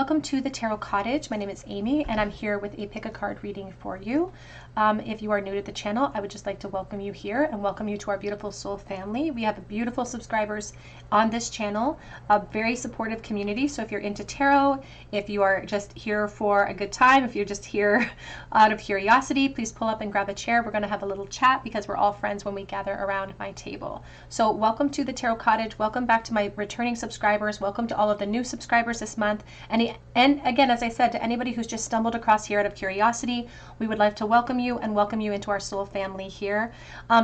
welcome to the Tarot Cottage. My name is Amy and I'm here with a pick a card reading for you. If you are new to the channel, I would just like to welcome you here and welcome you to our beautiful soul family. We have beautiful subscribers on this channel, a very supportive community. So if you're into tarot, if you are just here for a good time, if you're just here out of curiosity, please pull up and grab a chair. We're going to have a little chat because we're all friends when we gather around my table. So welcome to the Tarot Cottage. Welcome back to my returning subscribers. Welcome to all of the new subscribers this month. And again, as I said, to anybody who's just stumbled across here out of curiosity, we would like to welcome you and welcome you into our soul family here.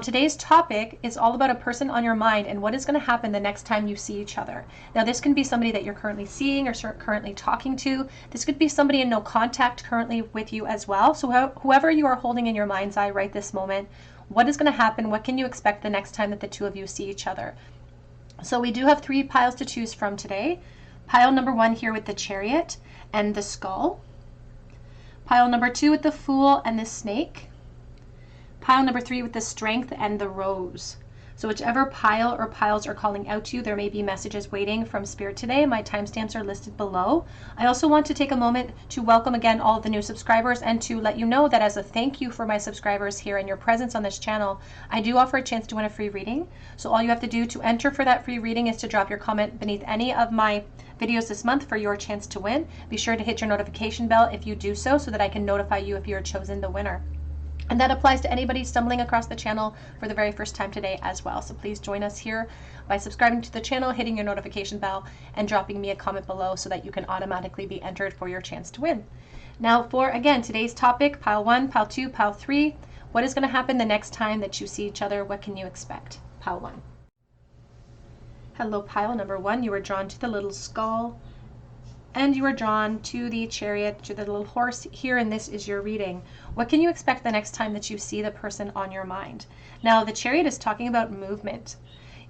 Today's topic is all about a person on your mind and what is going to happen the next time you see each other. Now, this can be somebody that you're currently seeing or currently talking to. This could be somebody in no contact currently with you as well. So whoever you are holding in your mind's eye right this moment, what is going to happen? What can you expect the next time that the two of you see each other? So we do have 3 piles to choose from today. Pile number 1 here with the Chariot and the Skull. Pile number 2 with the Fool and the Snake. Pile number 3 with the Strength and the Rose. So whichever pile or piles are calling out to you, there may be messages waiting from Spirit today. My timestamps are listed below. I also want to take a moment to welcome again all of the new subscribers and to let you know that as a thank you for my subscribers here and your presence on this channel, I do offer a chance to win a free reading. So all you have to do to enter for that free reading is to drop your comment beneath any of my videos this month for your chance to win. Be sure to hit your notification bell if you do so that I can notify you if you're chosen the winner. And that applies to anybody stumbling across the channel for the very first time today as well. So please join us here by subscribing to the channel, hitting your notification bell, and dropping me a comment below so that you can automatically be entered for your chance to win. Now for, again, today's topic, pile 1, pile 2, pile 3, what is going to happen the next time that you see each other? What can you expect? Pile 1. Hello, pile number 1. You are drawn to the little skull. And you are drawn to the Chariot, to the little horse here, and this is your reading. What can you expect the next time that you see the person on your mind? Now, the Chariot is talking about movement.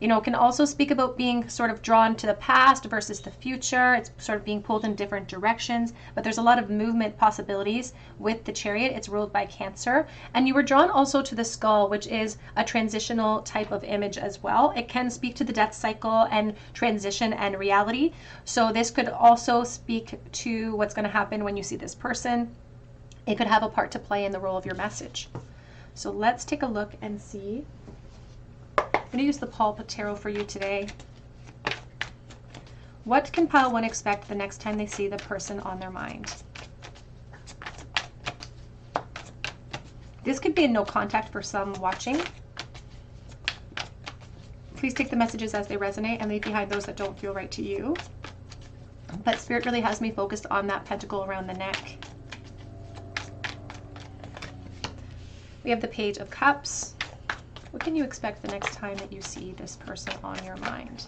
You know, it can also speak about being sort of drawn to the past versus the future. It's sort of being pulled in different directions, but there's a lot of movement possibilities with the Chariot. It's ruled by Cancer. And you were drawn also to the Skull, which is a transitional type of image as well. It can speak to the death cycle and transition and reality. So this could also speak to what's going to happen when you see this person. It could have a part to play in the role of your message. So let's take a look and see. I'm going to use the Pulp Tarot for you today. What can pile 1 expect the next time they see the person on their mind? This could be a no contact for some watching. Please take the messages as they resonate and leave behind those that don't feel right to you. But Spirit really has me focused on that pentacle around the neck. We have the Page of Cups. What can you expect the next time that you see this person on your mind?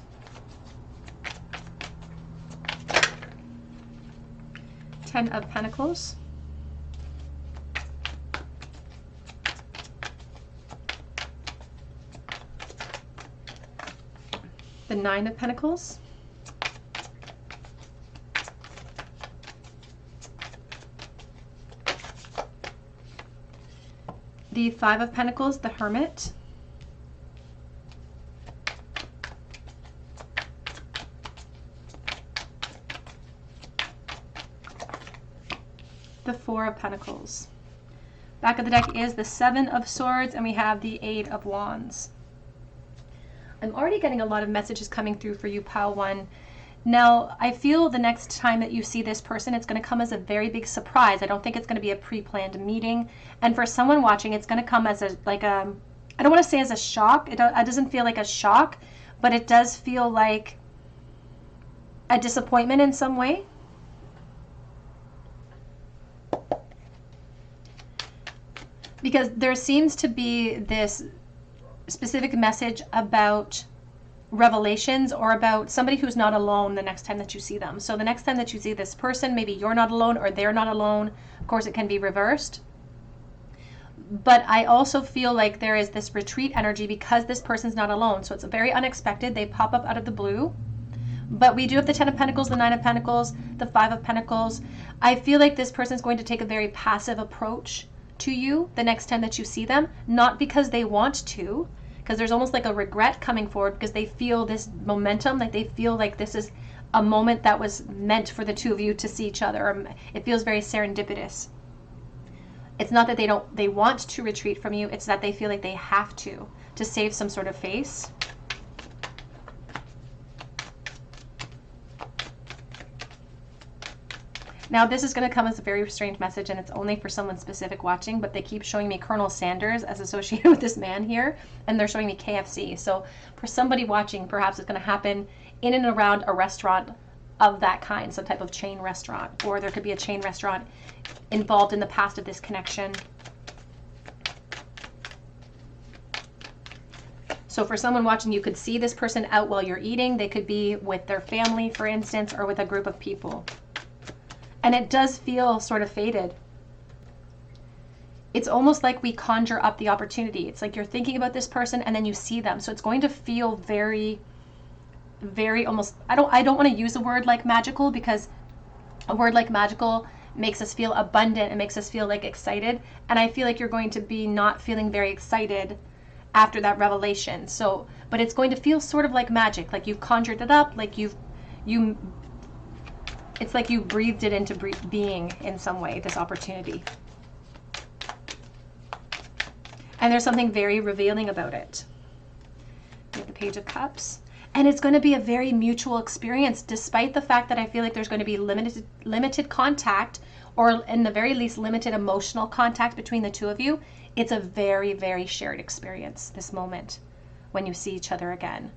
Ten of Pentacles. The 9 of Pentacles. The 5 of Pentacles, the Hermit. The 4 of Pentacles. Back of the deck is the 7 of Swords, and we have the 8 of Wands. I'm already getting a lot of messages coming through for you, pile 1. Now, I feel the next time that you see this person, it's going to come as a very big surprise. I don't think it's going to be a pre-planned meeting. And for someone watching, it's going to come as I don't want to say as a shock. It doesn't feel like a shock, but it does feel like a disappointment in some way. Because there seems to be this specific message about revelations or about somebody who's not alone the next time that you see them. So the next time that you see this person, maybe you're not alone or they're not alone. Of course, it can be reversed. But I also feel like there is this retreat energy because this person's not alone. So it's very unexpected. They pop up out of the blue. But we do have the 10 of Pentacles, the 9 of Pentacles, the 5 of Pentacles. I feel like this person's going to take a very passive approach to you the next time that you see them, not because they want to, because there's almost like a regret coming forward because they feel this momentum, like they feel like this is a moment that was meant for the two of you to see each other. It feels very serendipitous. It's not that they want to retreat from you, it's that they feel like they have to save some sort of face. Now, this is going to come as a very strange message, and it's only for someone specific watching, but they keep showing me Colonel Sanders as associated with this man here, and they're showing me KFC. So for somebody watching, perhaps it's going to happen in and around a restaurant of that kind, some type of chain restaurant, or there could be a chain restaurant involved in the past of this connection. So for someone watching, you could see this person out while you're eating. They could be with their family, for instance, or with a group of people. And it does feel sort of fated. It's almost like we conjure up the opportunity. It's like you're thinking about this person and then you see them. So it's going to feel very, very almost, I don't want to use a word like magical, because a word like magical makes us feel abundant. It makes us feel like excited. And I feel like you're going to be not feeling very excited after that revelation. So, but it's going to feel sort of like magic, like you've conjured it up, like it's like you breathed it into being in some way, this opportunity. And there's something very revealing about it. We have the Page of Cups. And it's going to be a very mutual experience, despite the fact that I feel like there's going to be limited contact, or in the very least limited emotional contact between the two of you. It's a very, very shared experience, this moment when you see each other again.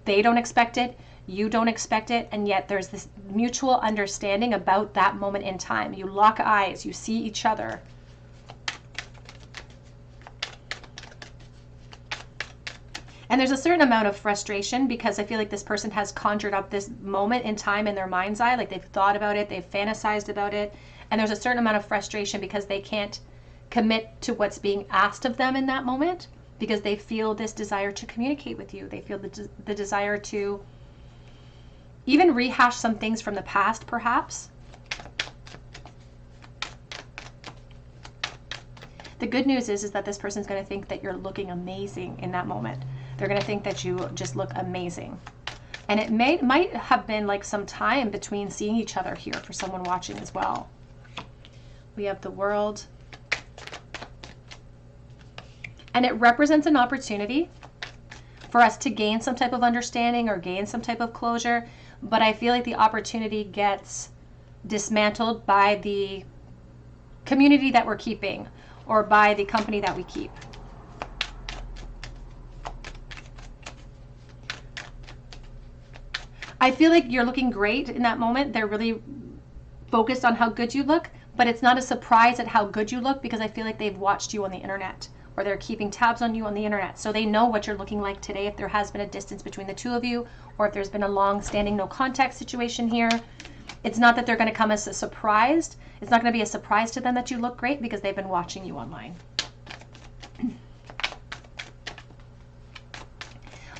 They don't expect it, you don't expect it, and yet there's this mutual understanding about that moment in time. You lock eyes, you see each other. And there's a certain amount of frustration, because I feel like this person has conjured up this moment in time in their mind's eye, like they've thought about it, they've fantasized about it, and there's a certain amount of frustration because they can't commit to what's being asked of them in that moment, because they feel this desire to communicate with you. They feel the desire to even rehash some things from the past, perhaps. The good news is that this person's going to think that you're looking amazing in that moment. They're going to think that you just look amazing. And it might have been like some time between seeing each other here for someone watching as well. We have the World. And it represents an opportunity for us to gain some type of understanding or gain some type of closure. But I feel like the opportunity gets dismantled by the community that we're keeping, or by the company that we keep. I feel like you're looking great in that moment. They're really focused on how good you look, but it's not a surprise at how good you look, because I feel like they've watched you on the internet, or they're keeping tabs on you on the internet. So they know what you're looking like today, if there has been a distance between the two of you, or if there's been a long-standing no contact situation here. It's not that they're going to come as a surprise. It's not going to be a surprise to them that you look great, because they've been watching you online.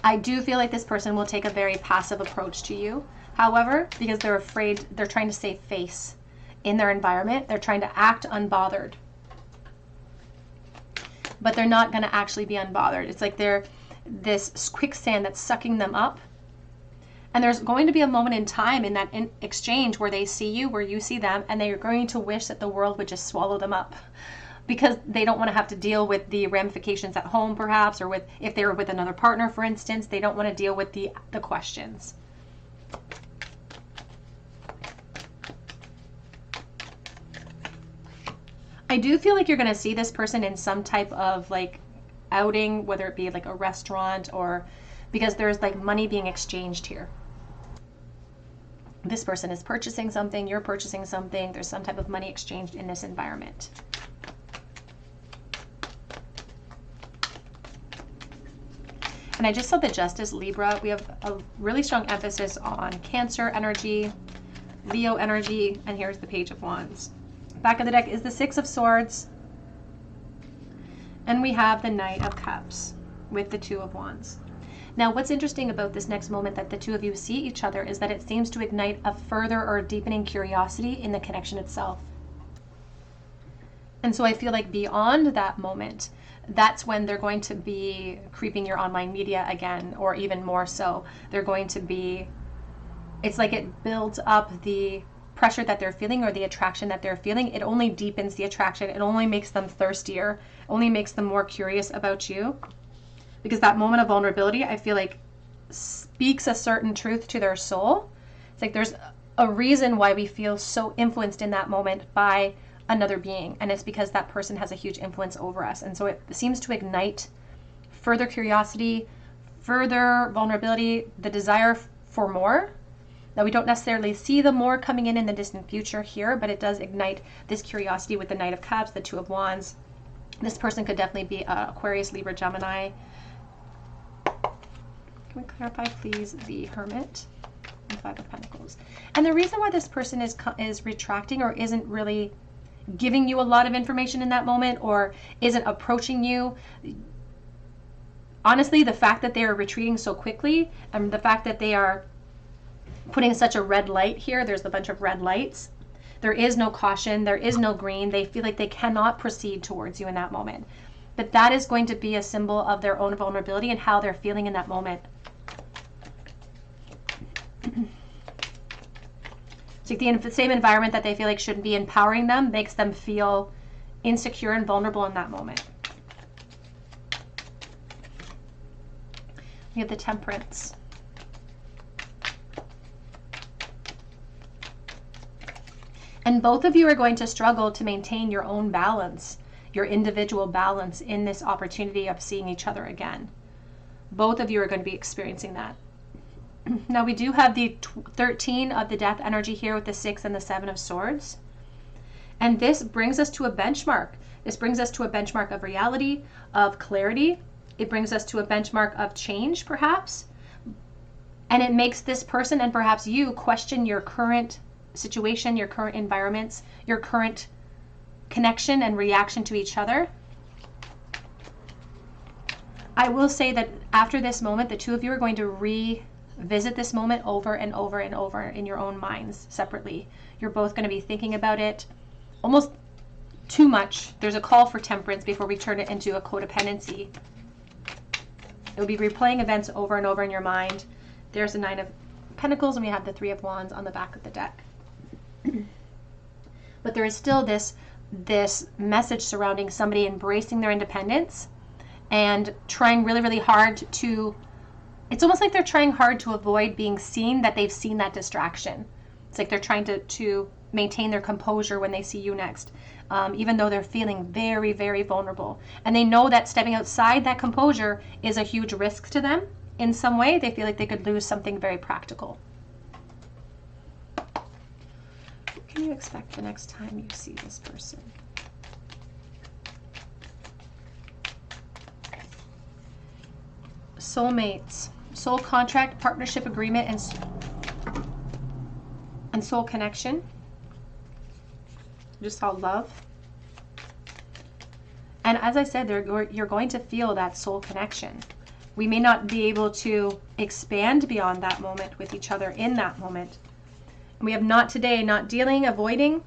I do feel like this person will take a very passive approach to you. However, because they're afraid, they're trying to save face in their environment. They're trying to act unbothered. But they're not going to actually be unbothered. It's like they're this quicksand that's sucking them up. And there's going to be a moment in time in that exchange where they see you, where you see them, and they're going to wish that the world would just swallow them up, because they don't want to have to deal with the ramifications at home, perhaps, or with, if they were with another partner, for instance, they don't want to deal with the questions. I do feel like you're going to see this person in some type of like outing, whether it be like a restaurant, or because there's like money being exchanged here. This person is purchasing something, you're purchasing something, there's some type of money exchanged in this environment. And I just saw the Justice, Libra. We have a really strong emphasis on Cancer energy, Leo energy, and here's the Page of Wands. Back of the deck is the Six of Swords, and we have the Knight of Cups with the Two of Wands. Now, what's interesting about this next moment that the two of you see each other is that it seems to ignite a further or deepening curiosity in the connection itself. And so I feel like beyond that moment, that's when they're going to be creeping your online media again, or even more so, they're going to be it's like it builds up the pressure that they're feeling or the attraction that they're feeling. It only deepens the attraction. It only makes them thirstier, only makes them more curious about you. Because that moment of vulnerability, I feel like, speaks a certain truth to their soul. It's like there's a reason why we feel so influenced in that moment by another being, and it's because that person has a huge influence over us. And so it seems to ignite further curiosity, further vulnerability, the desire for more. Now, we don't necessarily see the more coming in the distant future here, but it does ignite this curiosity with the Knight of Cups, the Two of Wands. This person could definitely be Aquarius, Libra, Gemini. Can we clarify, please, the Hermit and Five of Pentacles? And the reason why this person is retracting or isn't really giving you a lot of information in that moment or isn't approaching you, honestly, the fact that they are retreating so quickly and the fact that they are putting such a red light here, there's a bunch of red lights. There is no caution. There is no green. They feel like they cannot proceed towards you in that moment. But that is going to be a symbol of their own vulnerability and how they're feeling in that moment. It's like the same environment that they feel like shouldn't be empowering them makes them feel insecure and vulnerable in that moment. We have the Temperance. And both of you are going to struggle to maintain your own balance, your individual balance in this opportunity of seeing each other again. Both of you are going to be experiencing that. Now, we do have the 13 of the death energy here with the 6 and the 7 of swords. And this brings us to a benchmark. This brings us to a benchmark of reality, of clarity. It brings us to a benchmark of change, perhaps. And it makes this person and perhaps you question your current situation, your current environments, your current connection and reaction to each other. I will say that after this moment, the two of you are going to revisit this moment over and over and over in your own minds separately. You're both going to be thinking about it almost too much. There's a call for temperance before we turn it into a codependency. You'll be replaying events over and over in your mind. There's the 9 of Pentacles, and we have the 3 of Wands on the back of the deck. But there is still this message surrounding somebody embracing their independence and trying really, really hard to, it's almost like they're trying hard to avoid being seen, that they've seen that distraction. It's like they're trying to maintain their composure when they see you next, even though they're feeling very, very vulnerable. And they know that stepping outside that composure is a huge risk to them in some way. They feel like they could lose something very practical. What can you expect the next time you see this person? Soulmates, soul contract, partnership agreement, and soul connection. Just saw love. And as I said, you're going to feel that soul connection. We may not be able to expand beyond that moment with each other in that moment. And we have not today, not dealing, avoiding. It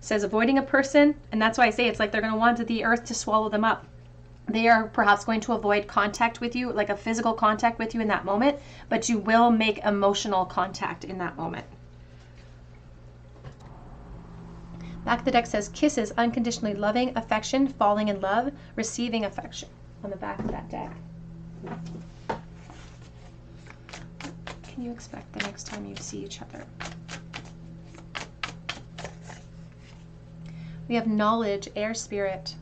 says avoiding a person. And that's why I say it's like they're going to want the earth to swallow them up. They are perhaps going to avoid contact with you, like a physical contact with you in that moment, but you will make emotional contact in that moment. Back of the deck says kisses, unconditionally loving, affection, falling in love, receiving affection on the back of that deck. What can you expect the next time you see each other? We have knowledge, air spirit.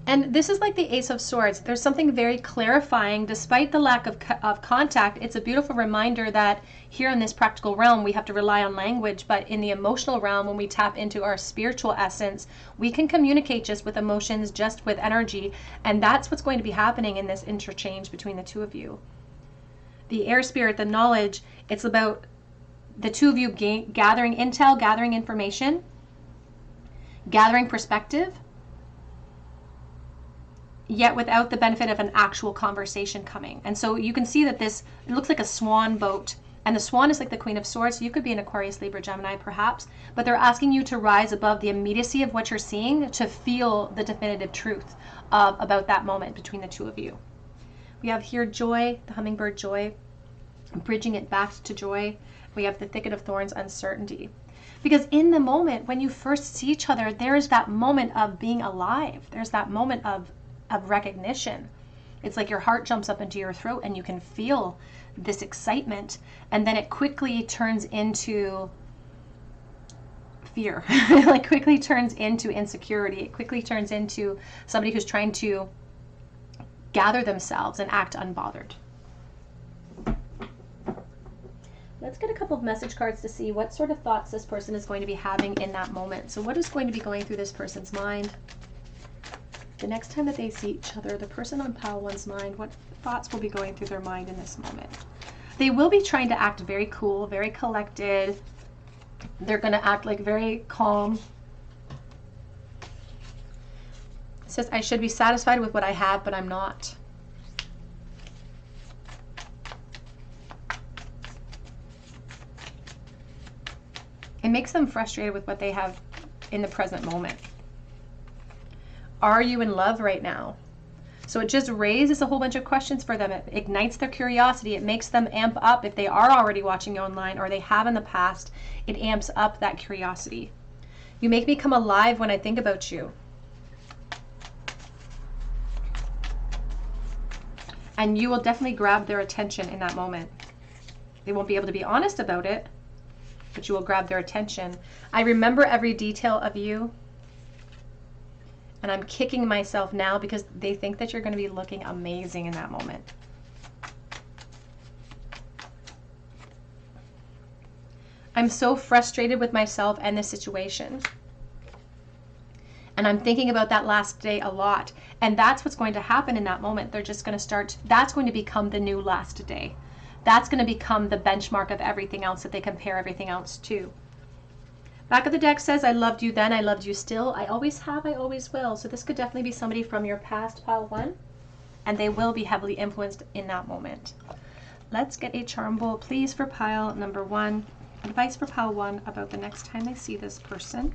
And this is like the Ace of Swords. There's something very clarifying. Despite the lack of contact, it's a beautiful reminder that here in this practical realm, we have to rely on language. But in the emotional realm, when we tap into our spiritual essence, we can communicate just with emotions, just with energy. And that's what's going to be happening in this interchange between the two of you. The air spirit, the knowledge, it's about the two of you gathering intel, gathering information, gathering perspective, yet without the benefit of an actual conversation coming. And so you can see that it looks like a swan boat, and the swan is like the Queen of Swords. So you could be an Aquarius, Libra, Gemini perhaps, but they're asking you to rise above the immediacy of what you're seeing to feel the definitive truth about that moment between the two of you. We have here joy, the hummingbird joy, bridging it back to joy. We have the thicket of thorns, uncertainty. Because in the moment, when you first see each other, there's that moment of being alive. There's that moment of recognition. It's like your heart jumps up into your throat and you can feel this excitement. And then it quickly turns into fear. Like quickly turns into insecurity. It quickly turns into somebody who's trying to gather themselves and act unbothered. Let's get a couple of message cards to see what sort of thoughts this person is going to be having in that moment. So what is going to be going through this person's mind? The next time that they see each other, the person on pile one's mind, what thoughts will be going through their mind in this moment? They will be trying to act very cool, very collected. They're going to act like very calm. It says, I should be satisfied with what I have, but I'm not. It makes them frustrated with what they have in the present moment. Are you in love right now? So it just raises a whole bunch of questions for them. It ignites their curiosity. It makes them amp up if they are already watching you online or they have in the past. It amps up that curiosity. You make me come alive when I think about you. And you will definitely grab their attention in that moment. They won't be able to be honest about it, but you will grab their attention. I remember every detail of you. And I'm kicking myself now because they think that you're going to be looking amazing in that moment. I'm so frustrated with myself and the situation. And I'm thinking about that last day a lot. And that's what's going to happen in that moment. They're just going to start, that's going to become the new last day. That's going to become the benchmark of everything else that they compare everything else to. Back of the deck says, I loved you then, I loved you still. I always have, I always will. So this could definitely be somebody from your past, pile one. And they will be heavily influenced in that moment. Let's get a charm bowl, please, for pile number one. Advice for pile one about the next time they see this person.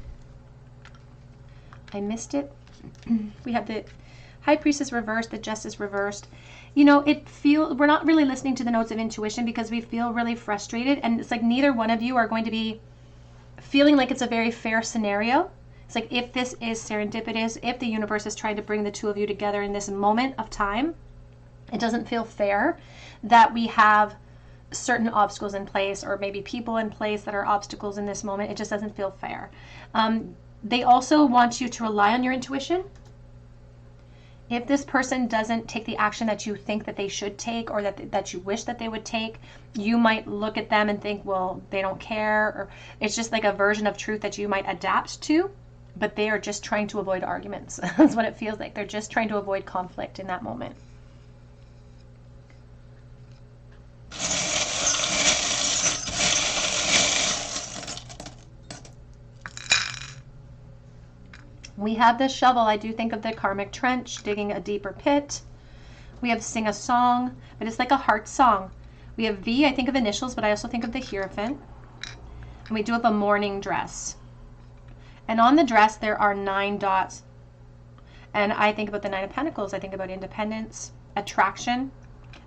I missed it. We have the High Priestess reversed, the Justice reversed. You know, we're not really listening to the notes of intuition because we feel really frustrated. And it's like neither one of you are going to be feeling like it's a very fair scenario. It's like if this is serendipitous, if the universe is trying to bring the two of you together in this moment of time, it doesn't feel fair that we have certain obstacles in place or maybe people in place that are obstacles in this moment. It just doesn't feel fair. They also want you to rely on your intuition. If this person doesn't take the action that you think that they should take or that you wish that they would take, you might look at them and think, well, they don't care, or it's just like a version of truth that you might adapt to, but they are just trying to avoid arguments. That's what it feels like. They're just trying to avoid conflict in that moment. We have this shovel. I do think of the karmic trench, digging a deeper pit. We have sing a song, but it's like a heart song. We have V, I think of initials, but I also think of the Hierophant. And we do have a mourning dress. And on the dress, there are 9 dots. And I think about the 9 of Pentacles. I think about independence, attraction.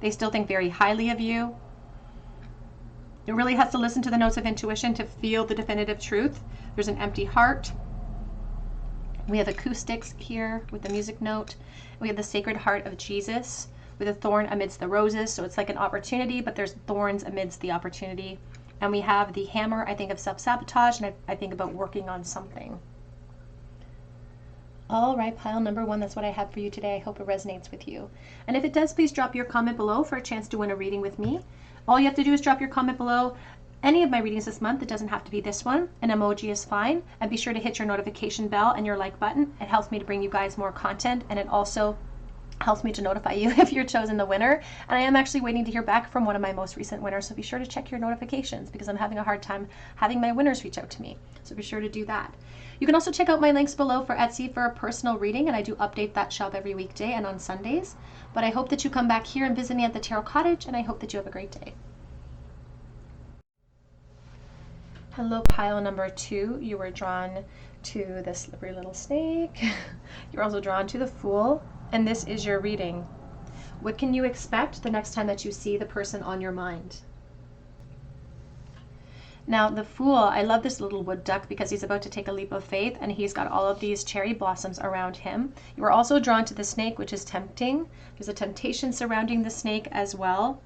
They still think very highly of you. It really has to listen to the notes of intuition to feel the definitive truth. There's an empty heart. We have acoustics here with the music note. We have the Sacred Heart of Jesus with a thorn amidst the roses. So it's like an opportunity, but there's thorns amidst the opportunity. And we have the hammer. I think of self-sabotage, and I think about working on something. All right, pile number one, that's what I have for you today. I hope it resonates with you. And if it does, please drop your comment below for a chance to win a reading with me. All you have to do is drop your comment below. Any of my readings this month, it doesn't have to be this one. An emoji is fine. And be sure to hit your notification bell and your like button. It helps me to bring you guys more content, and it also helps me to notify you if you're chosen the winner. And I am actually waiting to hear back from one of my most recent winners, so be sure to check your notifications because I'm having a hard time having my winners reach out to me. So be sure to do that. You can also check out my links below for Etsy for a personal reading, and I do update that shop every weekday and on Sundays. But I hope that you come back here and visit me at the Tarot Cottage, and I hope that you have a great day. Hello, pile number two. You were drawn to the slippery little snake. You're also drawn to the Fool, and this is your reading. What can you expect the next time that you see the person on your mind? Now the Fool, I love this little wood duck because he's about to take a leap of faith and he's got all of these cherry blossoms around him. You are also drawn to the snake, which is tempting. There's a temptation surrounding the snake as well.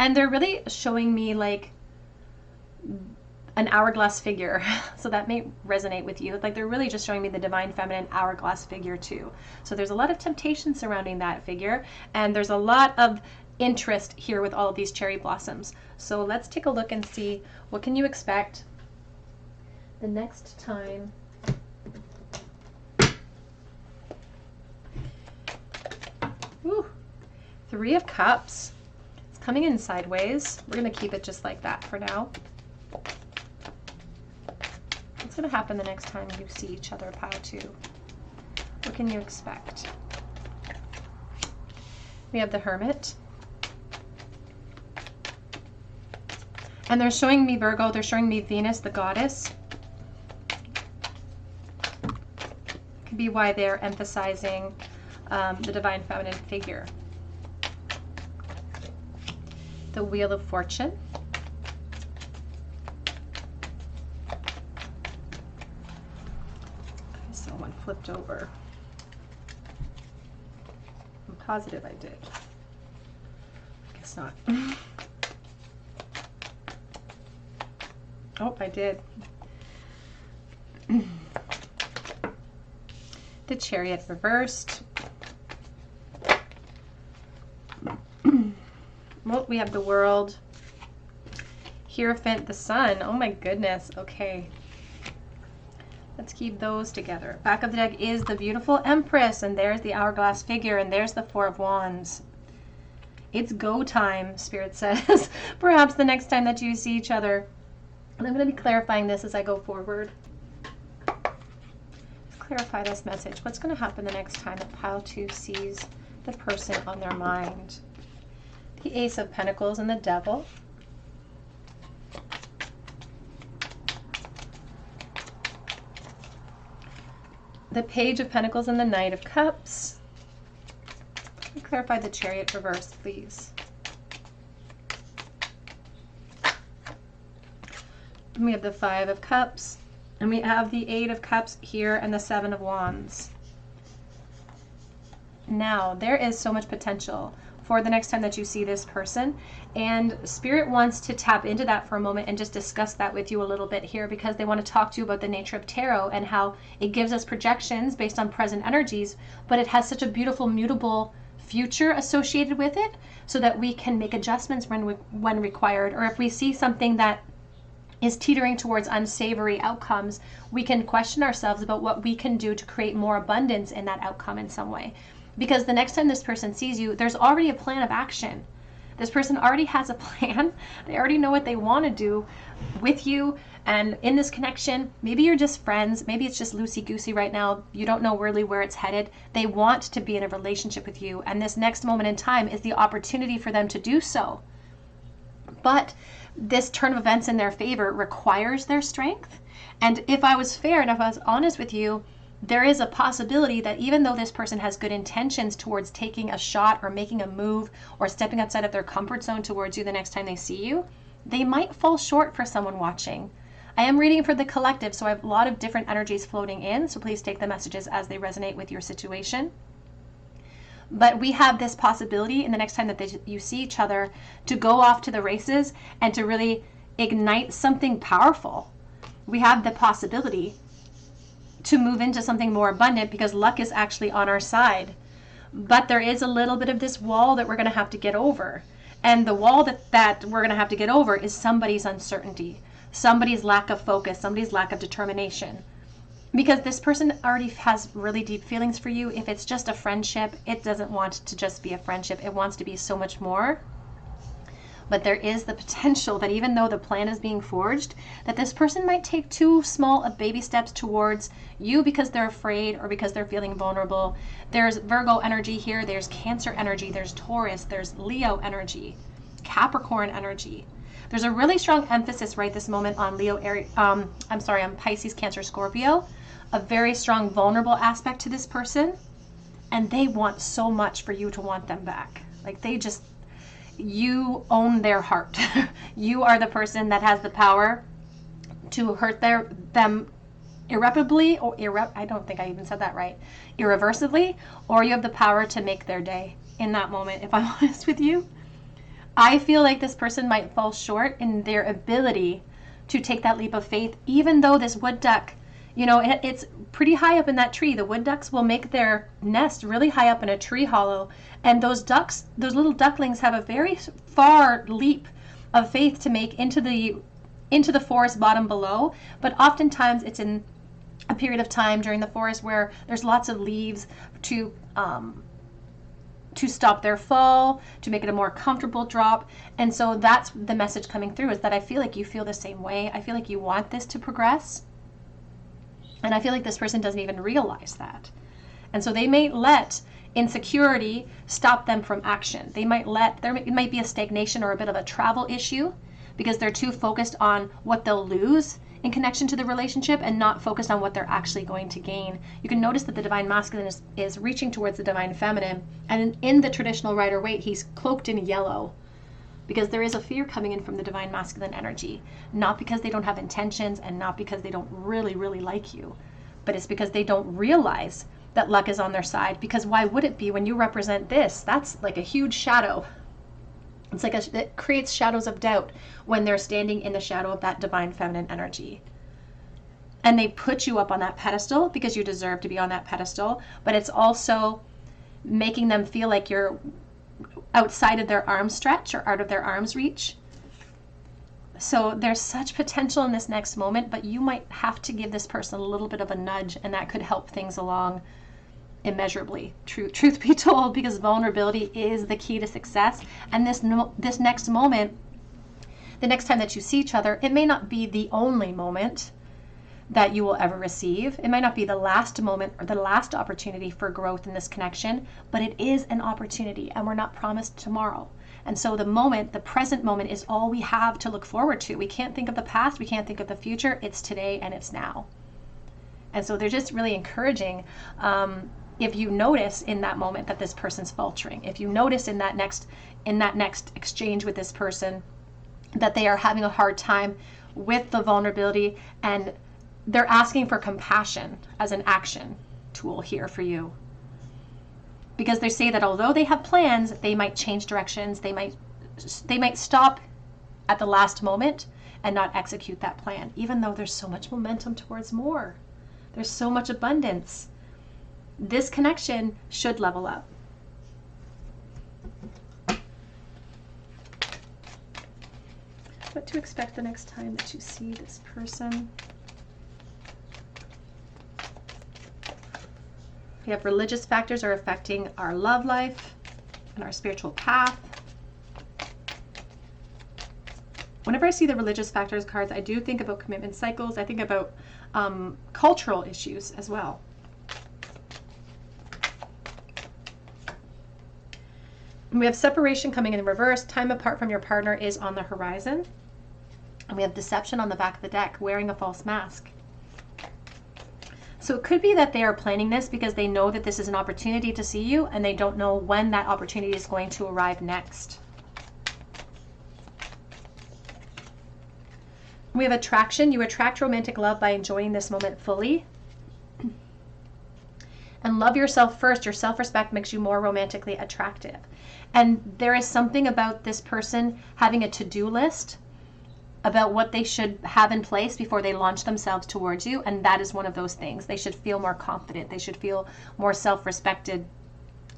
And they're really showing me like an hourglass figure. So that may resonate with you. Like they're really just showing me the divine feminine hourglass figure too. So there's a lot of temptation surrounding that figure. And there's a lot of interest here with all of these cherry blossoms. So let's take a look and see what can you expect the next time Ooh, 3 of Cups. It's coming in sideways. We're going to keep it just like that for now. What's going to happen the next time you see each other, pile 2? What can you expect? We have the Hermit. And they're showing me Virgo, they're showing me Venus, the goddess. Could be why they're emphasizing the divine feminine figure. The Wheel of Fortune. Someone flipped over. I'm positive I did. I guess not. Oh, I did. The Chariot reversed. Well, we have the World. Hierophant, the Sun. Oh my goodness. Okay. Let's keep those together. Back of the deck is the beautiful Empress, and there's the hourglass figure, and there's the 4 of Wands. It's go time, Spirit says. Perhaps the next time that you see each other. And I'm going to be clarifying this as I go forward. Let's clarify this message. What's going to happen the next time that pile 2 sees the person on their mind? The Ace of Pentacles and the Devil. The Page of Pentacles and the Knight of Cups. Clarify the Chariot reverse, please. We have the 5 of Cups, and we have the 8 of Cups here and the 7 of Wands. Now, there is so much potential for the next time that you see this person, and Spirit wants to tap into that for a moment and just discuss that with you a little bit here, because they want to talk to you about the nature of tarot and how it gives us projections based on present energies, but it has such a beautiful mutable future associated with it, so that we can make adjustments when required, or if we see something that is teetering towards unsavory outcomes, we can question ourselves about what we can do to create more abundance in that outcome in some way. Because the next time this person sees you, there's already a plan of action. This person already has a plan. They already know what they want to do with you and in this connection. Maybe you're just friends. Maybe it's just loosey-goosey right now. You don't know really where it's headed. They want to be in a relationship with you, and this next moment in time is the opportunity for them to do so. But this turn of events in their favor requires their strength. And if I was fair and if I was honest with you, there is a possibility that even though this person has good intentions towards taking a shot or making a move or stepping outside of their comfort zone towards you the next time they see you, they might fall short for someone watching. I am reading for the collective, so I have a lot of different energies floating in, so please take the messages as they resonate with your situation. But we have this possibility in the next time that you see each other to go off to the races and to really ignite something powerful. We have the possibility to move into something more abundant because luck is actually on our side. But there is a little bit of this wall that we're going to have to get over. And the wall that we're going to have to get over is somebody's uncertainty, somebody's lack of focus, somebody's lack of determination. Because this person already has really deep feelings for you. If it's just a friendship, it doesn't want to just be a friendship. It wants to be so much more. But there is the potential that even though the plan is being forged, that this person might take too small of baby steps towards you because they're afraid or because they're feeling vulnerable. There's Virgo energy here. There's Cancer energy. There's Taurus. There's Leo energy. Capricorn energy. There's a really strong emphasis right this moment on on Pisces, Cancer, Scorpio. A very strong vulnerable aspect to this person, and they want so much for you to want them back. Like you own their heart. You are the person that has the power to hurt them irreparably, or I don't think I even said that right, irreversibly, or you have the power to make their day in that moment. If I'm honest with you, I feel like this person might fall short in their ability to take that leap of faith, even though this wood duck, you know, it's pretty high up in that tree. The wood ducks will make their nest really high up in a tree hollow, and those ducks, those little ducklings, have a very far leap of faith to make into the forest bottom below. But oftentimes it's in a period of time during the forest where there's lots of leaves to stop their fall, to make it a more comfortable drop. And so that's the message coming through, is that I feel like you feel the same way. I feel like you want this to progress. And I feel like this person doesn't even realize that. And so they may let insecurity stop them from action. They might it might be a stagnation or a bit of a travel issue because they're too focused on what they'll lose in connection to the relationship and not focused on what they're actually going to gain. You can notice that the divine masculine is reaching towards the divine feminine, and in the traditional Rider-Waite, he's cloaked in yellow because there is a fear coming in from the divine masculine energy, not because they don't have intentions and not because they don't really, really like you, but it's because they don't realize that luck is on their side. Because why would it be when you represent this? That's like a huge shadow. It's like it creates shadows of doubt when they're standing in the shadow of that divine feminine energy. And they put you up on that pedestal because you deserve to be on that pedestal, but it's also making them feel like you're outside of their arm stretch or out of their arm's reach. So there's such potential in this next moment, but you might have to give this person a little bit of a nudge, and that could help things along immeasurably, truth be told, because vulnerability is the key to success. And this next moment, the next time that you see each other, it may not be the only moment that you will ever receive. It might not be the last moment or the last opportunity for growth in this connection, but it is an opportunity, and we're not promised tomorrow. And so the present moment is all we have to look forward to. We can't think of the past, we can't think of the future. It's today and it's now. And so they're just really encouraging. If you notice in that moment that this person's faltering, if you notice in that next exchange with this person that they are having a hard time with the vulnerability, and they're asking for compassion as an action tool here for you. Because they say that although they have plans, they might change directions, they might stop at the last moment and not execute that plan, even though there's so much momentum towards more. There's so much abundance. This connection should level up. What to expect the next time that you see this person. We have religious factors are affecting our love life and our spiritual path. Whenever I see the religious factors cards, I do think about commitment cycles. I think about cultural issues as well. We have separation coming in reverse. Time apart from your partner is on the horizon. And we have deception on the back of the deck, wearing a false mask. So it could be that they are planning this because they know that this is an opportunity to see you, and they don't know when that opportunity is going to arrive next. We have attraction. You attract romantic love by enjoying this moment fully. And love yourself first. Your self-respect makes you more romantically attractive. And there is something about this person having a to-do list about what they should have in place before they launch themselves towards you. And that is one of those things. They should feel more confident. They should feel more self-respected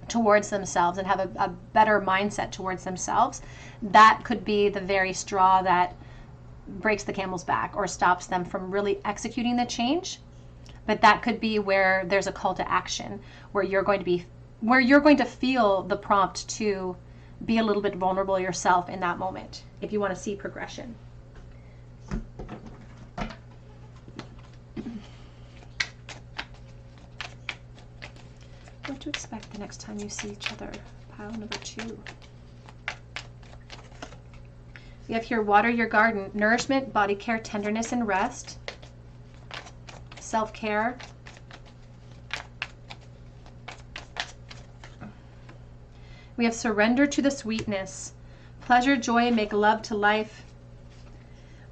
towards themselves and have a better mindset towards themselves. That could be the very straw that breaks the camel's back or stops them from really executing the change. But that could be where there's a call to action, where you're going to feel the prompt to be a little bit vulnerable yourself in that moment if you want to see progression. What to expect the next time you see each other? Pile number 2. We have here water your garden, nourishment, body care, tenderness, and rest. Self-care. We have surrender to the sweetness, Pleasure, joy, make love to life.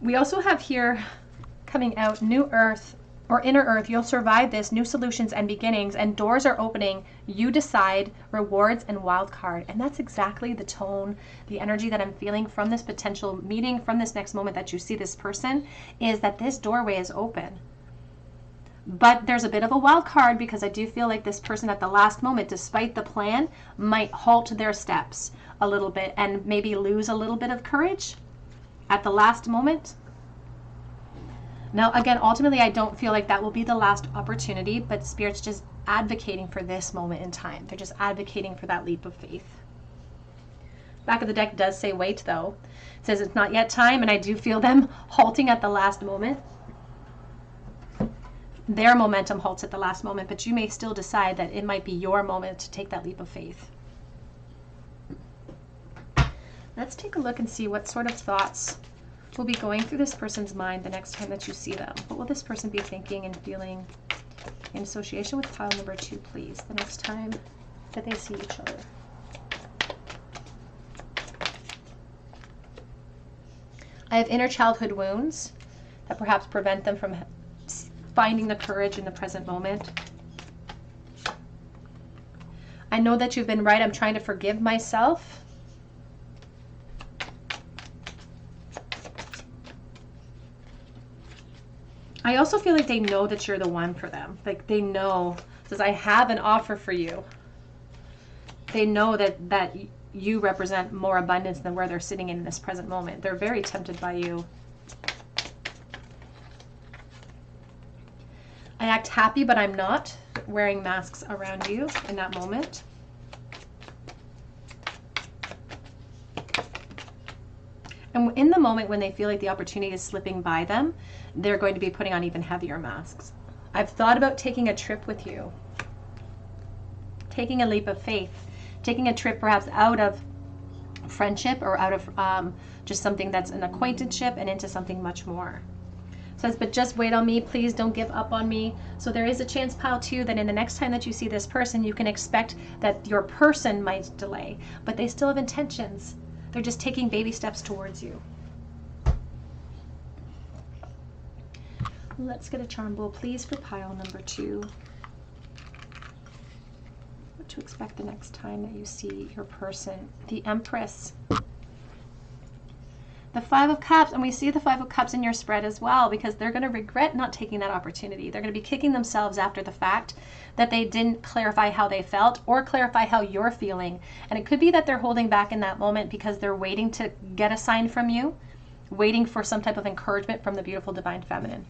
We also have here coming out new earth or inner earth. You'll survive this, new solutions and beginnings, and doors are opening. You decide, rewards, and wild card. And that's exactly the tone, the energy that I'm feeling from this potential meeting, from this next moment that you see this person, is that this doorway is open. But there's a bit of a wild card, because I do feel like this person at the last moment, despite the plan, might halt their steps a little bit and maybe lose a little bit of courage at the last moment. Now, again, ultimately, I don't feel like that will be the last opportunity, but Spirit's just advocating for this moment in time. They're just advocating for that leap of faith. Back of the deck does say wait, though. It says it's not yet time, and I do feel them halting at the last moment. Their momentum halts at the last moment, but you may still decide that it might be your moment to take that leap of faith. Let's take a look and see what sort of thoughts will be going through this person's mind the next time that you see them. What will this person be thinking and feeling in association with pile number 2, please, the next time that they see each other? I have inner childhood wounds that perhaps prevent them from finding the courage in the present moment. I know that you've been right. I'm trying to forgive myself. I also feel like they know that you're the one for them. Like they know, it says, I have an offer for you. They know that you represent more abundance than where they're sitting in this present moment. They're very tempted by you. I act happy, but I'm not wearing masks around you in that moment. And in the moment when they feel like the opportunity is slipping by them, they're going to be putting on even heavier masks. I've thought about taking a trip with you, taking a leap of faith, taking a trip perhaps out of friendship or out of just something that's an acquaintanceship and into something much more. Says, but just wait on me, please don't give up on me. So there is a chance, pile 2, that in the next time that you see this person, you can expect that your person might delay, but they still have intentions. They're just taking baby steps towards you. Let's get a charm bowl, please, for pile number 2. What to expect the next time that you see your person. The Empress. The 5 of Cups, and we see the 5 of Cups in your spread as well, because they're going to regret not taking that opportunity. They're going to be kicking themselves after the fact that they didn't clarify how they felt or clarify how you're feeling. And it could be that they're holding back in that moment because they're waiting to get a sign from you, waiting for some type of encouragement from the beautiful divine feminine.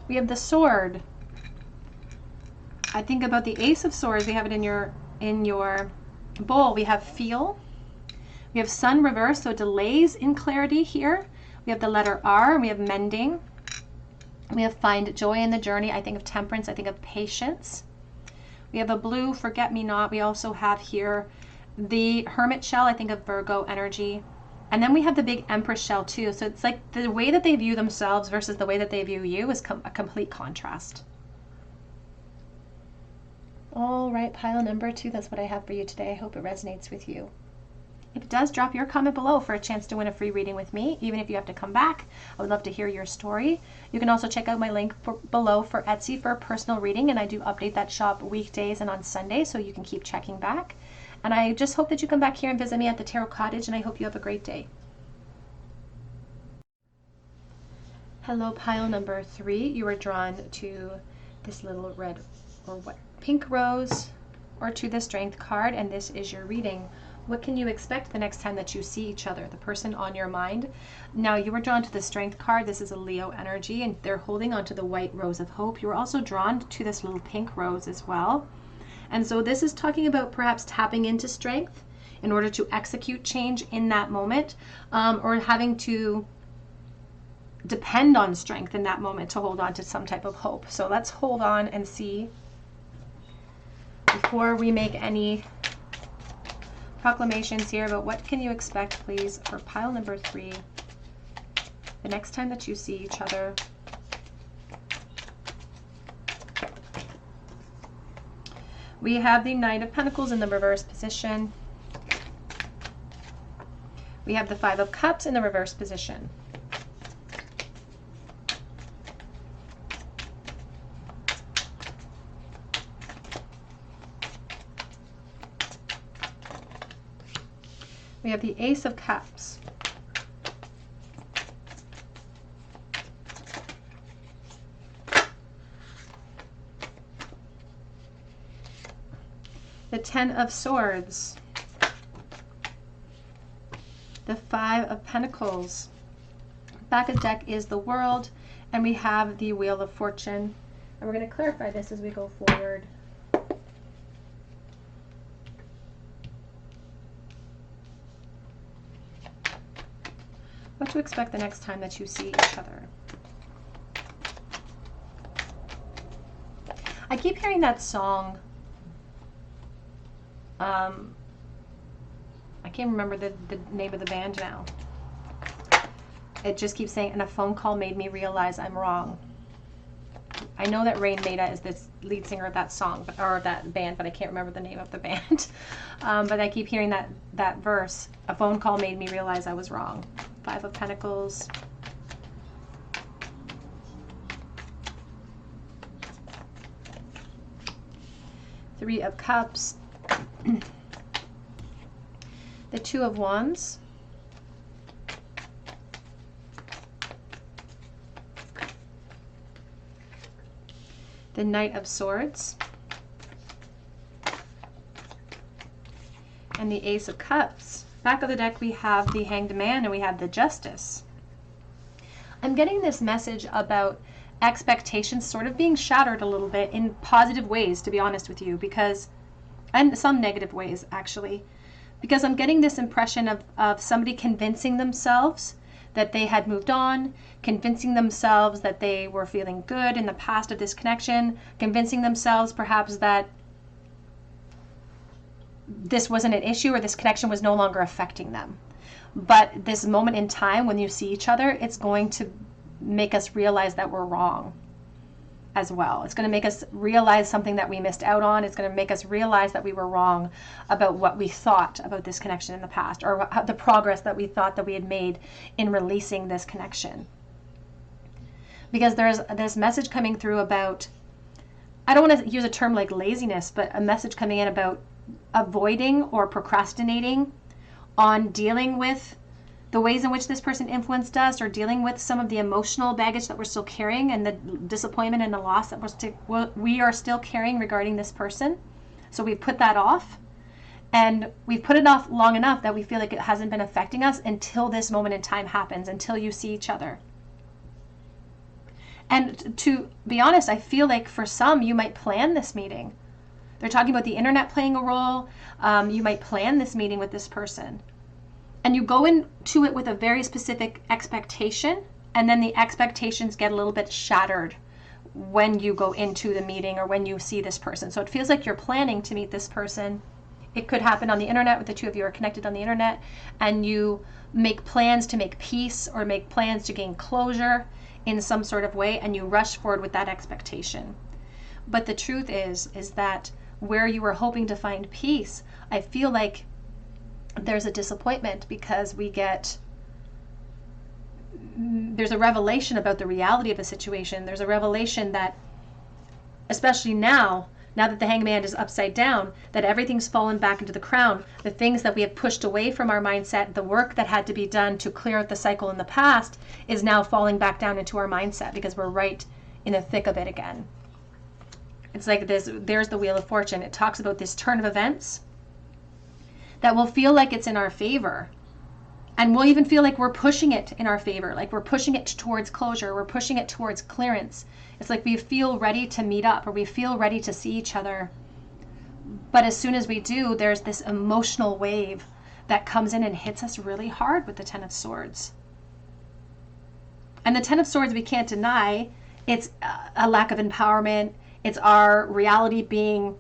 We have the Sword. I think about the Ace of Swords. We have it in your bowl. We have feel. We have Sun reverse, so delays in clarity here. We have the letter R, and we have mending. We have find joy in the journey. I think of temperance. I think of patience. We have a blue forget-me-not. We also have here the Hermit shell. I think of Virgo energy. And then we have the big Empress shell too. So it's like the way that they view themselves versus the way that they view you is a complete contrast. All right, pile number 2, that's what I have for you today. I hope it resonates with you. If it does, drop your comment below for a chance to win a free reading with me, even if you have to come back. I would love to hear your story. You can also check out my link below for Etsy for a personal reading, and I do update that shop weekdays and on Sundays, so you can keep checking back. And I just hope that you come back here and visit me at the Tarot Cottage, and I hope you have a great day. Hello, pile number 3. You are drawn to this little red or what, pink rose, or to the Strength card, and this is your reading. What can you expect the next time that you see each other, the person on your mind? Now, you were drawn to the Strength card. This is a Leo energy, and they're holding onto the white rose of hope. You were also drawn to this little pink rose as well. And so this is talking about perhaps tapping into strength in order to execute change in that moment, or having to depend on strength in that moment to hold on to some type of hope. So let's hold on and see before we make any proclamations here. But what can you expect, please, for pile number 3 the next time that you see each other? We have the Knight of Pentacles in the reverse position. We have the Five of Cups in the reverse position. We have the Ace of Cups. The Ten of Swords. The Five of Pentacles. Back of the deck is the World, and we have the Wheel of Fortune. And we're going to clarify this as we go forward. What to expect the next time that you see each other. I keep hearing that song. I can't remember the name of the band now. It just keeps saying, and a phone call made me realize I'm wrong. I know that Rain Maida is the lead singer of that song, or that band, but I can't remember the name of the band. But I keep hearing that verse, a phone call made me realize I was wrong. Five of Pentacles. Three of Cups. The Two of Wands. The Knight of Swords. And the Ace of Cups. Back of the deck we have the Hanged Man and we have the Justice. I'm getting this message about expectations sort of being shattered a little bit in positive ways, to be honest with you, because, and some negative ways actually, because I'm getting this impression of somebody convincing themselves that they had moved on, convincing themselves that they were feeling good in the past of this connection, convincing themselves perhaps that this wasn't an issue or this connection was no longer affecting them. But this moment in time when you see each other, it's going to make us realize that we're wrong as well. It's going to make us realize something that we missed out on. It's going to make us realize that we were wrong about what we thought about this connection in the past, or the progress that we thought that we had made in releasing this connection. Because there's this message coming through about, I don't want to use a term like laziness, but a message coming in about avoiding or procrastinating on dealing with the ways in which this person influenced us, or dealing with some of the emotional baggage that we're still carrying and the disappointment and the loss that we are still carrying regarding this person. So we've put that off, and we've put it off long enough that we feel like it hasn't been affecting us until this moment in time happens, until you see each other. And to be honest, I feel like for some, you might plan this meeting. They're talking about the internet playing a role. You might plan this meeting with this person. And you go into it with a very specific expectation, and then the expectations get a little bit shattered when you go into the meeting or when you see this person. So it feels like you're planning to meet this person. It could happen on the internet, with the two of you are connected on the internet, and you make plans to make peace or make plans to gain closure in some sort of way, and you rush forward with that expectation. But the truth is that where you were hoping to find peace, I feel like there's a disappointment, because there's a revelation about the reality of the situation. There's a revelation that, especially now that the Hangman is upside down, that everything's fallen back into the crown. The things that we have pushed away from our mindset, the work that had to be done to clear out the cycle in the past, is now falling back down into our mindset, because we're right in the thick of it again. It's like this, there's the Wheel of Fortune. It talks about this turn of events that will feel like it's in our favor. And we'll even feel like we're pushing it in our favor, like we're pushing it towards closure, we're pushing it towards clearance. It's like we feel ready to meet up, or we feel ready to see each other. But as soon as we do, there's this emotional wave that comes in and hits us really hard with the Ten of Swords. And the Ten of Swords, we can't deny, it's a lack of empowerment. It's our reality being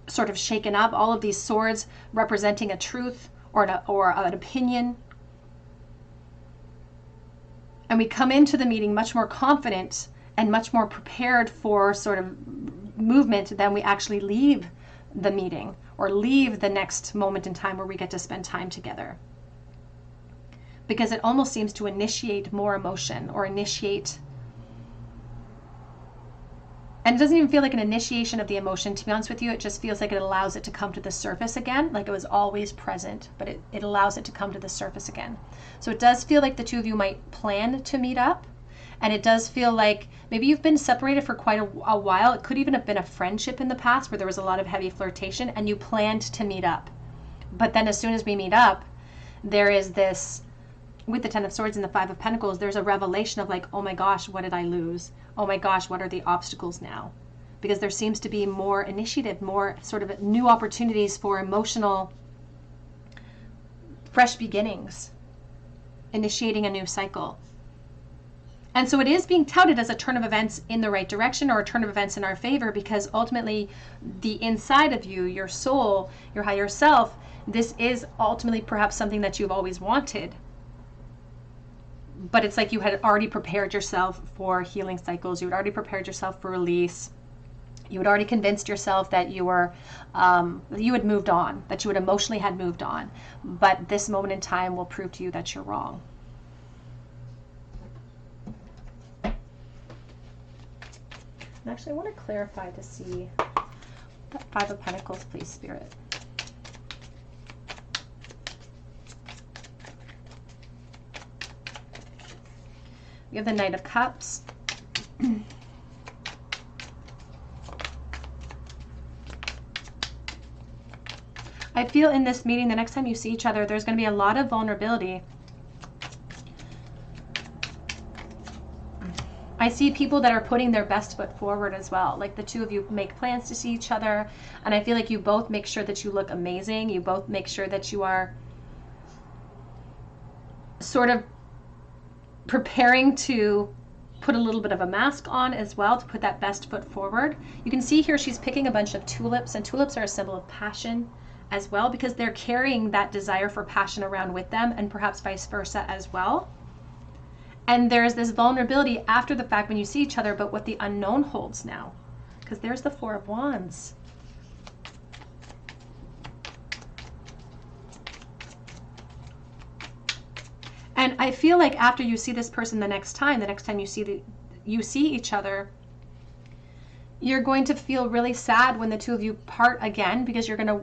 sort of shaken up. All of these swords representing a truth or an opinion. And we come into the meeting much more confident and much more prepared for sort of movement than we actually leave the meeting or leave the next moment in time where we get to spend time together. Because it almost seems to initiate more emotion or initiate. And it doesn't even feel like an initiation of the emotion, to be honest with you. It just feels like it allows it to come to the surface again, like it was always present, but it allows it to come to the surface again. So it does feel like the two of you might plan to meet up. And it does feel like maybe you've been separated for quite a while. It could even have been a friendship in the past where there was a lot of heavy flirtation and you planned to meet up. But then as soon as we meet up, there is this, with the Ten of Swords and the Five of Pentacles, there's a revelation of like, oh my gosh, what did I lose? Oh my gosh, what are the obstacles now? Because there seems to be more initiative, more sort of new opportunities for emotional, fresh beginnings, initiating a new cycle. And so it is being touted as a turn of events in the right direction or a turn of events in our favor, because ultimately the inside of you, your soul, your higher self, this is ultimately perhaps something that you've always wanted. But it's like you had already prepared yourself for healing cycles. You had already prepared yourself for release. You had already convinced yourself that you were, you had moved on, that you had emotionally had moved on. But this moment in time will prove to you that you're wrong. And actually, I want to clarify to see that Five of Pentacles, please, Spirit. We have the Knight of Cups. I feel in this meeting, the next time you see each other, there's going to be a lot of vulnerability. I see people that are putting their best foot forward as well. Like the two of you make plans to see each other. And I feel like you both make sure that you look amazing. You both make sure that you are sort of preparing to put a little bit of a mask on as well, to put that best foot forward. You can see here she's picking a bunch of tulips, and tulips are a symbol of passion as well, because they're carrying that desire for passion around with them, and perhaps vice versa as well. And there's this vulnerability after the fact when you see each other, but what the unknown holds now, because there's the Four of Wands. And I feel like after you see this person the next time you see each other, you're going to feel really sad when the two of you part again, because you're going to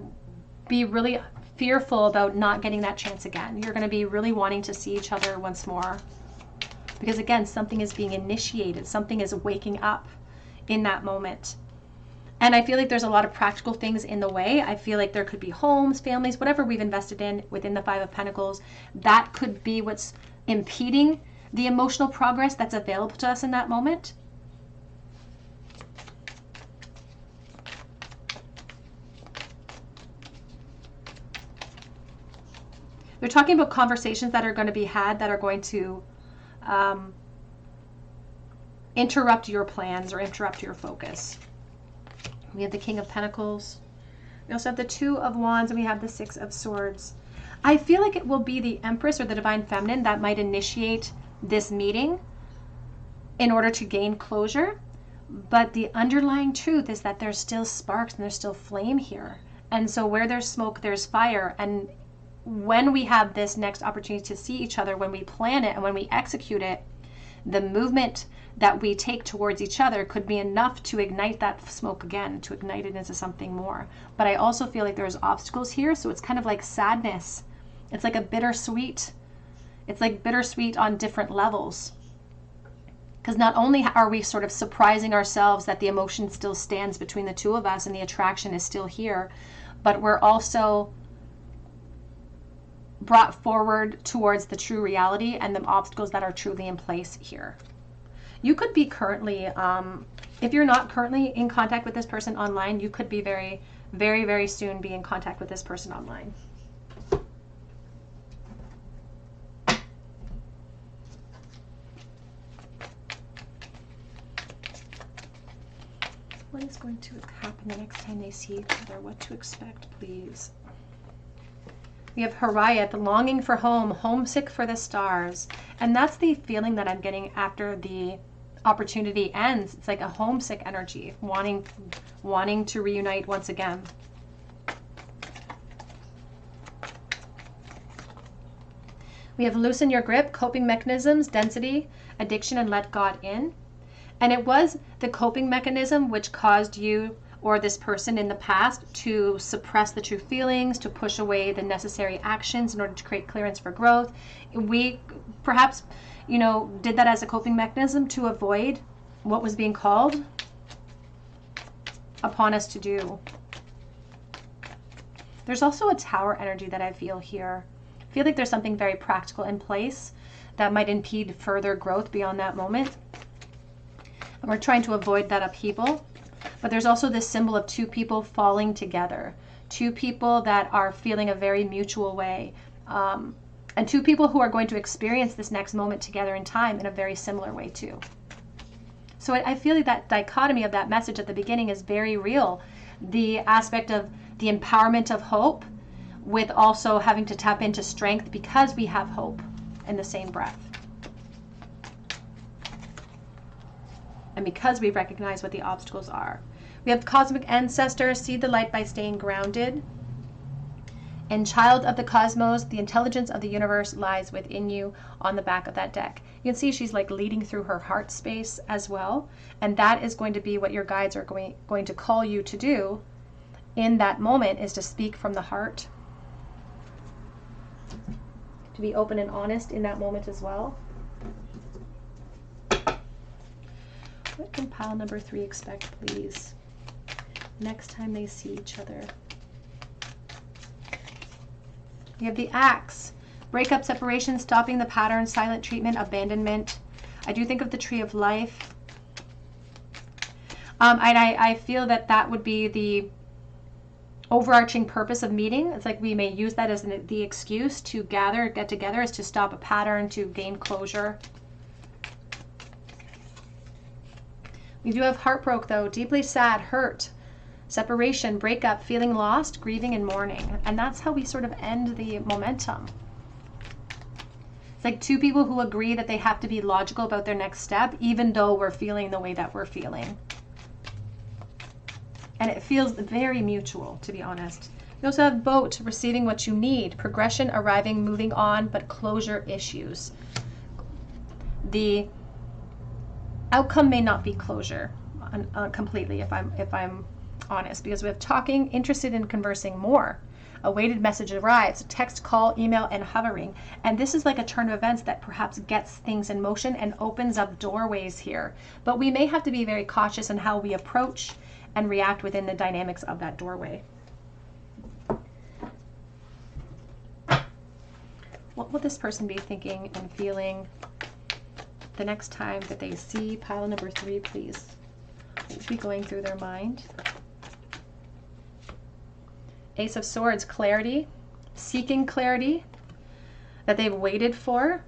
be really fearful about not getting that chance again. You're going to be really wanting to see each other once more. Because again, something is being initiated, something is waking up in that moment. And I feel like there's a lot of practical things in the way. I feel like there could be homes, families, whatever we've invested in within the Five of Pentacles. That could be what's impeding the emotional progress that's available to us in that moment. They're talking about conversations that are going to be had that are going to interrupt your plans or interrupt your focus. We have the King of Pentacles. We also have the Two of Wands, and we have the Six of Swords. I feel like it will be the Empress or the Divine Feminine that might initiate this meeting in order to gain closure. But the underlying truth is that there's still sparks and there's still flame here. And so where there's smoke, there's fire. And when we have this next opportunity to see each other, when we plan it and when we execute it, the movement that we take towards each other could be enough to ignite that smoke again, to ignite it into something more. But I also feel like there's obstacles here, so it's kind of like sadness. It's like a bittersweet. It's like bittersweet on different levels. Because not only are we sort of surprising ourselves that the emotion still stands between the two of us and the attraction is still here, but we're also brought forward towards the true reality and the obstacles that are truly in place here. You could be currently, if you're not currently in contact with this person online, you could be very, very, very soon be in contact with this person online. What is going to happen the next time they see each other? What to expect, please? We have Harriet, longing for home, homesick for the stars. And that's the feeling that I'm getting after the opportunity ends. It's like a homesick energy, wanting to reunite once again. We have loosen your grip, coping mechanisms, density, addiction, and let God in. And it was the coping mechanism which caused you or this person in the past to suppress the true feelings, to push away the necessary actions in order to create clearance for growth. We perhaps, did that as a coping mechanism to avoid what was being called upon us to do. There's also a Tower energy that I feel here. I feel like there's something very practical in place that might impede further growth beyond that moment. And we're trying to avoid that upheaval. But there's also this symbol of two people falling together. Two people that are feeling a very mutual way. And two people who are going to experience this next moment together in time in a very similar way too. So I feel like that dichotomy of that message at the beginning is very real. The aspect of the empowerment of hope with also having to tap into strength because we have hope in the same breath. And because we recognize what the obstacles are. We have cosmic ancestor, see the light by staying grounded. And child of the cosmos, the intelligence of the universe lies within you on the back of that deck. You can see she's like leading through her heart space as well. And that is going to be what your guides are going to call you to do in that moment, is to speak from the heart. To be open and honest in that moment as well. What can pile number 3 expect, please, next time they see each other? We have the Axe. Breakup, separation, stopping the pattern, silent treatment, abandonment. I do think of the Tree of Life. And I feel that that would be the overarching purpose of meeting. It's like we may use that as the excuse to get together, is to stop a pattern, to gain closure. We do have heartbroken though, deeply sad, hurt, separation, breakup, feeling lost, grieving, and mourning. And that's how we sort of end the momentum. It's like two people who agree that they have to be logical about their next step, even though we're feeling the way that we're feeling. And it feels very mutual, to be honest. We also have boat, receiving what you need, progression, arriving, moving on, but closure issues. The outcome may not be closure completely, if I'm honest, because we have talking, interested in conversing more. Awaited message arrives, text, call, email, and hovering. And this is like a turn of events that perhaps gets things in motion and opens up doorways here. But we may have to be very cautious in how we approach and react within the dynamics of that doorway. What will this person be thinking and feeling the next time that they see pile number 3, please? What will be going through their mind? Ace of Swords, clarity, seeking clarity that they've waited for.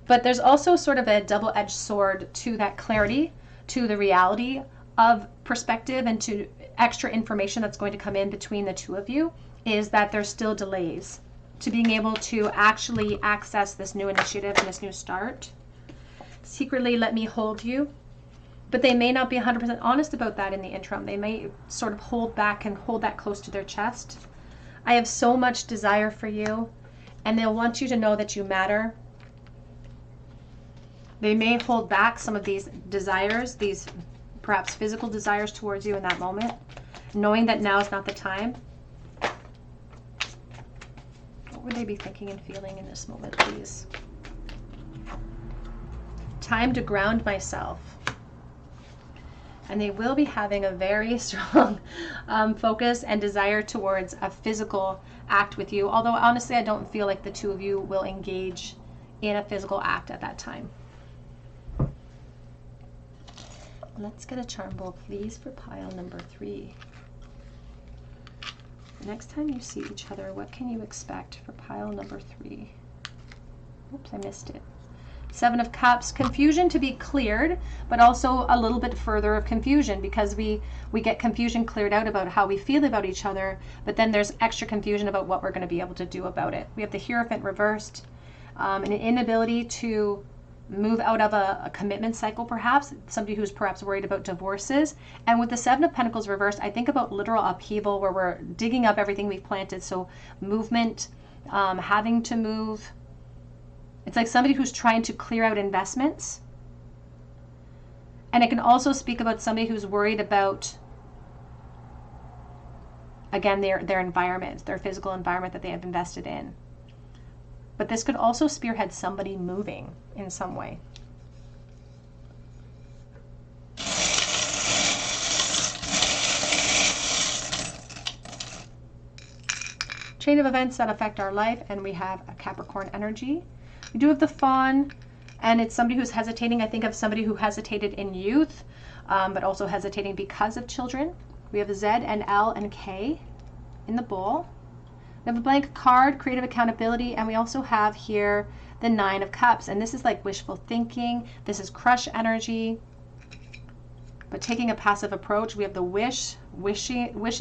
But there's also sort of a double-edged sword to that clarity, to the reality of perspective and to extra information that's going to come in between the two of you, is that there's still delays to being able to actually access this new initiative and this new start. Secretly, let me hold you. But they may not be 100% honest about that in the interim. They may sort of hold back and hold that close to their chest. I have so much desire for you, and they'll want you to know that you matter. They may hold back some of these desires, these perhaps physical desires towards you in that moment, knowing that now is not the time. What would they be thinking and feeling in this moment, please? Time to ground myself. And they will be having a very strong focus and desire towards a physical act with you. Although honestly, I don't feel like the two of you will engage in a physical act at that time. Let's get a charm bowl, please, for pile number 3. The next time you see each other, what can you expect for pile number 3? Oops, I missed it. 7 of Cups, confusion to be cleared, but also a little bit further of confusion, because we get confusion cleared out about how we feel about each other, but then there's extra confusion about what we're going to be able to do about it. We have the Hierophant reversed, an inability to move out of a commitment cycle, perhaps, somebody who's perhaps worried about divorces. And with the 7 of Pentacles reversed, I think about literal upheaval where we're digging up everything we've planted. So movement, having to move, It's like somebody who's trying to clear out investments. And it can also speak about somebody who's worried about, again, their environment, their physical environment that they have invested in. But this could also spearhead somebody moving in some way. Chain of events that affect our life, and we have a Capricorn energy. We do have the Fawn, and it's somebody who's hesitating. I think of somebody who hesitated in youth, but also hesitating because of children. We have Z and L and K in the Bull. We have a blank card, creative accountability, and we also have here the 9 of Cups, and this is like wishful thinking. This is crush energy, but taking a passive approach. We have the wishes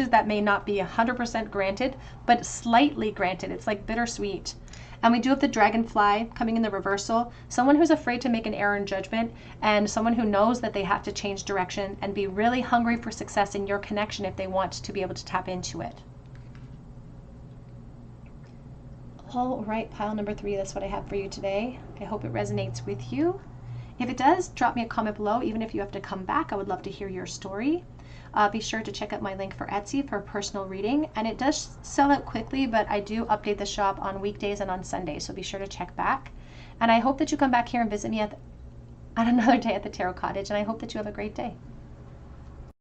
that may not be 100% granted, but slightly granted. It's like bittersweet. And we do have the dragonfly coming in the reversal. Someone who's afraid to make an error in judgment, and someone who knows that they have to change direction and be really hungry for success in your connection if they want to be able to tap into it. All right, pile number 3, that's what I have for you today. I hope it resonates with you. If it does, drop me a comment below. Even if you have to come back, I would love to hear your story. Be sure to check out my link for Etsy for a personal reading. And it does sell out quickly, but I do update the shop on weekdays and on Sundays, so be sure to check back. And I hope that you come back here and visit me at another day at the Tarot Cottage, and I hope that you have a great day.